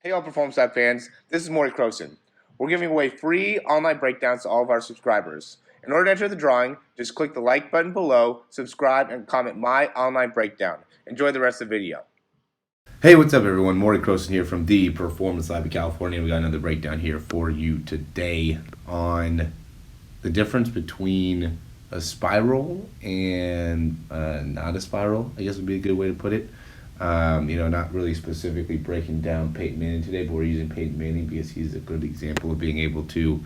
Hey all Performance Lab fans, this is Morey Croson. We're giving away free online breakdowns to all of our subscribers. In order to enter the drawing, just click the like button below, subscribe, and comment my online breakdown. Enjoy the rest of the video. Hey, what's up everyone? Morey Croson here from the Performance Lab in California. We got another breakdown here for you today on the difference between a spiral and not a spiral, I guess would be a good way to put it. Not really specifically breaking down Peyton Manning today, but we're using Peyton Manning because he's a good example of being able to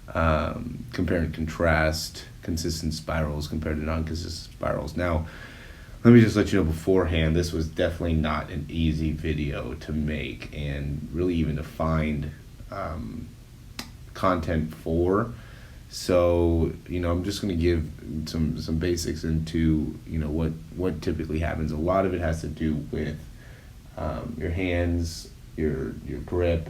compare and contrast consistent spirals compared to non-consistent spirals. Now, let me just let you know beforehand, this was definitely not an easy video to make and really even to find content for. So, I'm just going to give some basics into, what typically happens. A lot of it has to do with your hands, your grip,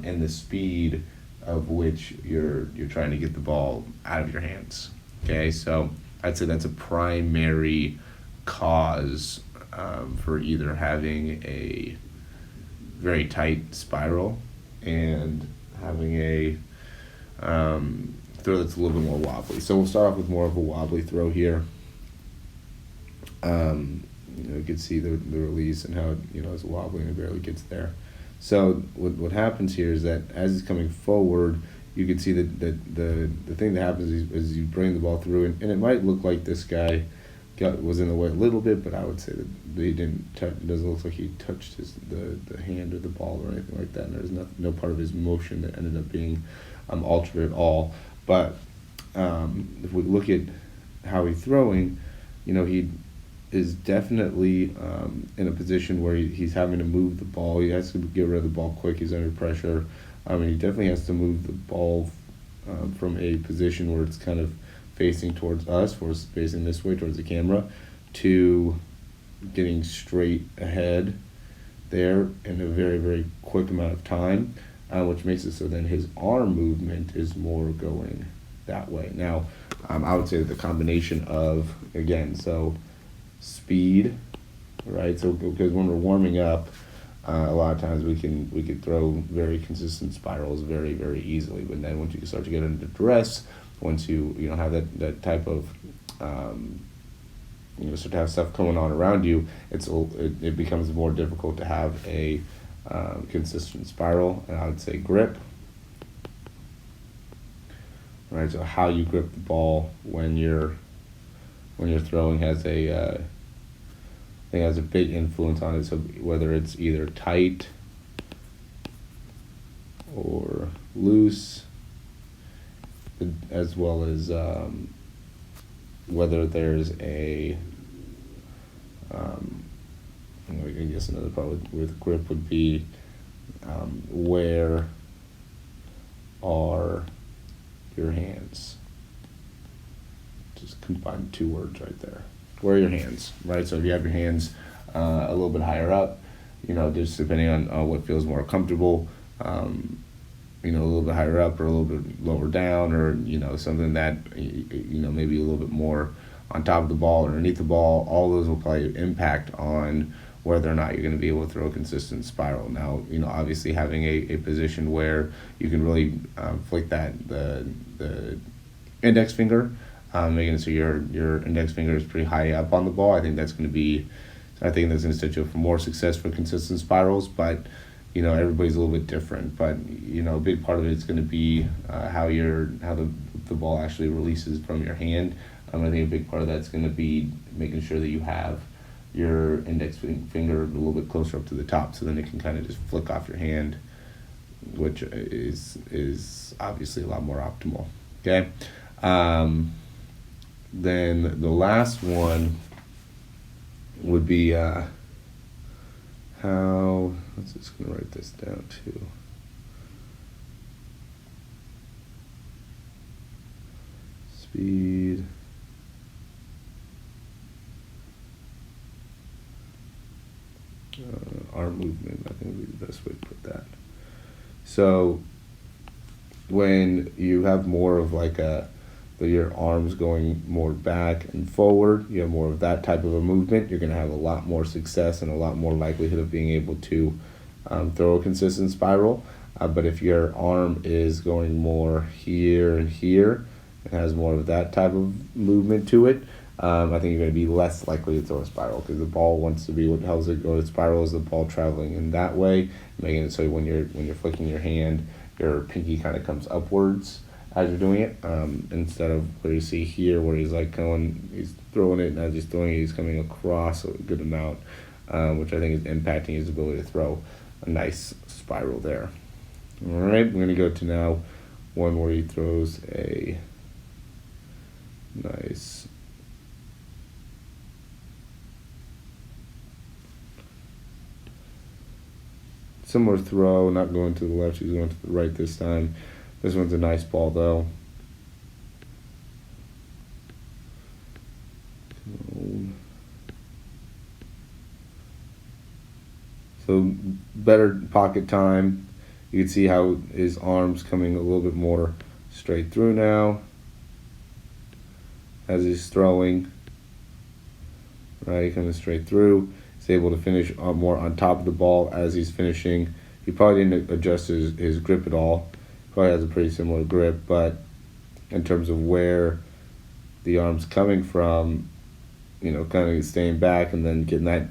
and the speed of which you're trying to get the ball out of your hands. Okay, so I'd say that's a primary cause for either having a very tight spiral and having a throw that's a little bit more wobbly. So we'll start off with more of a wobbly throw here. You can see the release and how it's wobbly and it barely gets there. So what happens here is that as it's coming forward, you can see that the thing that happens is you bring the ball through, and it might look like this guy was in the way a little bit, but I would say that he didn't touch. It doesn't look like he touched the hand or the ball or anything like that. And there's no part of his motion that ended up being altered at all. But if we look at how he's throwing, he is definitely in a position where he's having to move the ball. He has to get rid of the ball quick. He's under pressure. And he definitely has to move the ball from a position where it's kind of facing towards us, or facing this way towards the camera, to getting straight ahead there in a very, very quick amount of time, which makes it so then his arm movement is more going that way. Now, I would say that the combination of, again, so speed, right? So because when we're warming up, a lot of times we can throw very consistent spirals very, very easily. But then once you start to get into duress, once you have that type of start to have stuff going on around you, it becomes more difficult to have a consistent spiral. And I would say grip, right? So how you grip the ball when you're throwing has a big influence on it. So whether it's either tight or loose, as well as whether there's I guess another part with grip would be where are your hands? Just combine two words right there. Where are your hands, right? So if you have your hands a little bit higher up, just depending on what feels more comfortable, a little bit higher up or a little bit lower down, or something that maybe a little bit more on top of the ball or underneath the ball, all those will probably impact on whether or not you're going to be able to throw a consistent spiral. Now, obviously having a position where you can really flick the index finger, making it so your index finger is pretty high up on the ball, I think that's going to set you up for more success for consistent spirals. But everybody's a little bit different. But a big part of it is going to be how the ball actually releases from your hand. I think a big part of that's going to be making sure that you have your index finger a little bit closer up to the top, so then it can kind of just flick off your hand, which is obviously a lot more optimal. Okay. Then the last one would be let's just gonna write this down too. Speed. Arm movement, I think would be the best way to put that. So when you have more of your arms going more back and forward, you have more of that type of a movement, you're going to have a lot more success and a lot more likelihood of being able to throw a consistent spiral. But if your arm is going more here and here, it has more of that type of movement to it, I think you're going to be less likely to throw a spiral, because the ball wants to be, what helps it go to spiral is the ball traveling in that way, making it so when you're flicking your hand, your pinky kind of comes upwards as you're doing it, instead of where you see here where he's like he's throwing it, and as he's throwing it, he's coming across a good amount, which I think is impacting his ability to throw a nice spiral there. All right, we're going to go to now one where he throws a nice similar throw, not going to the left, he's going to the right this time. This one's a nice ball though. So better pocket time. You can see how his arm's coming a little bit more straight through now as he's throwing. Right, coming straight through. He's able to finish more on top of the ball as he's finishing. He probably didn't adjust his grip at all. Probably has a pretty similar grip, but in terms of where the arm's coming from, you know, kind of staying back and then getting that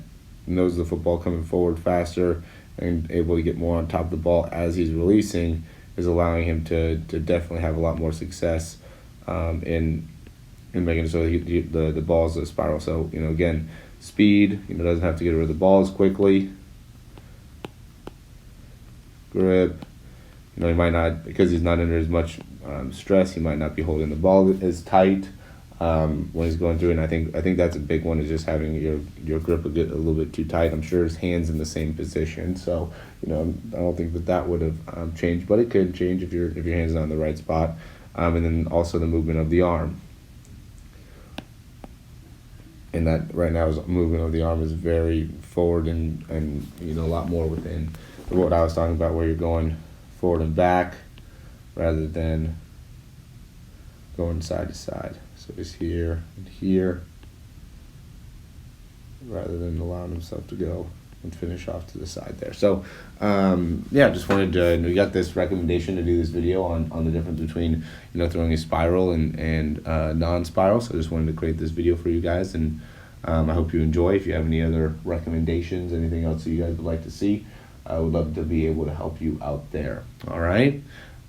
nose of the football coming forward faster and able to get more on top of the ball as he's releasing is allowing him to definitely have a lot more success in making it so the ball's a spiral. So, you know, again, speed, you know, doesn't have to get rid of the ball as quickly. Grip, you know, he might not, because he's not under as much stress, he might not be holding the ball as tight when he's going through. And I think that's a big one, is just having your grip a little bit too tight. I'm sure his hand's in the same position, so, you know, I don't think that would have changed, but it could change if your hand's not in the right spot. And then also the movement of the arm. And that right now is movement of the arm is very forward and you know, a lot more within what I was talking about, where you're going forward and back rather than going side to side. So it's here and here rather than allowing himself to go and finish off to the side there. So yeah, just wanted to, we got this recommendation to do this video on the difference between, you know, throwing a spiral and non-spiral. So I just wanted to create this video for you guys, and I hope you enjoy. If you have any other recommendations, anything else that you guys would like to see, I would love to be able to help you out there. All right.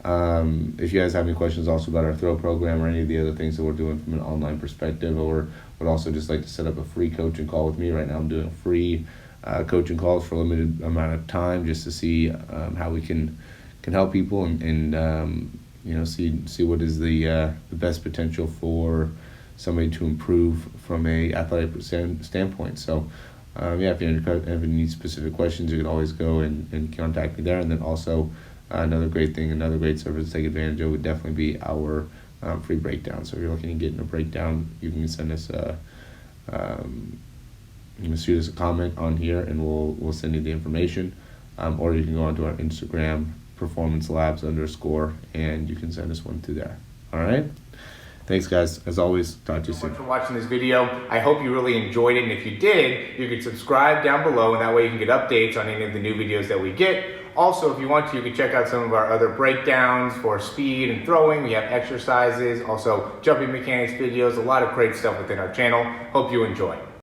If you guys have any questions also about our throw program or any of the other things that we're doing from an online perspective, or would also just like to set up a free coaching call with me, right now I'm doing free coaching calls for a limited amount of time, just to see how we can help people and you know, see what is the best potential for somebody to improve from a athletic standpoint. So yeah, if you have any specific questions, you can always go and contact me there. And then also another great service to take advantage of would definitely be our free breakdown. So if you're looking at getting a breakdown, you can send us you can shoot us a comment on here, and we'll send you the information, or you can go onto our Instagram, performancelabs_, and you can send us one through there. All right. Thanks, guys. As always, talk to you soon. Thanks so much for watching this video. I hope you really enjoyed it, and if you did, you could subscribe down below, and that way you can get updates on any of the new videos that we get. Also, if you want to, you can check out some of our other breakdowns for speed and throwing. We have exercises, also jumping mechanics videos, a lot of great stuff within our channel. Hope you enjoy.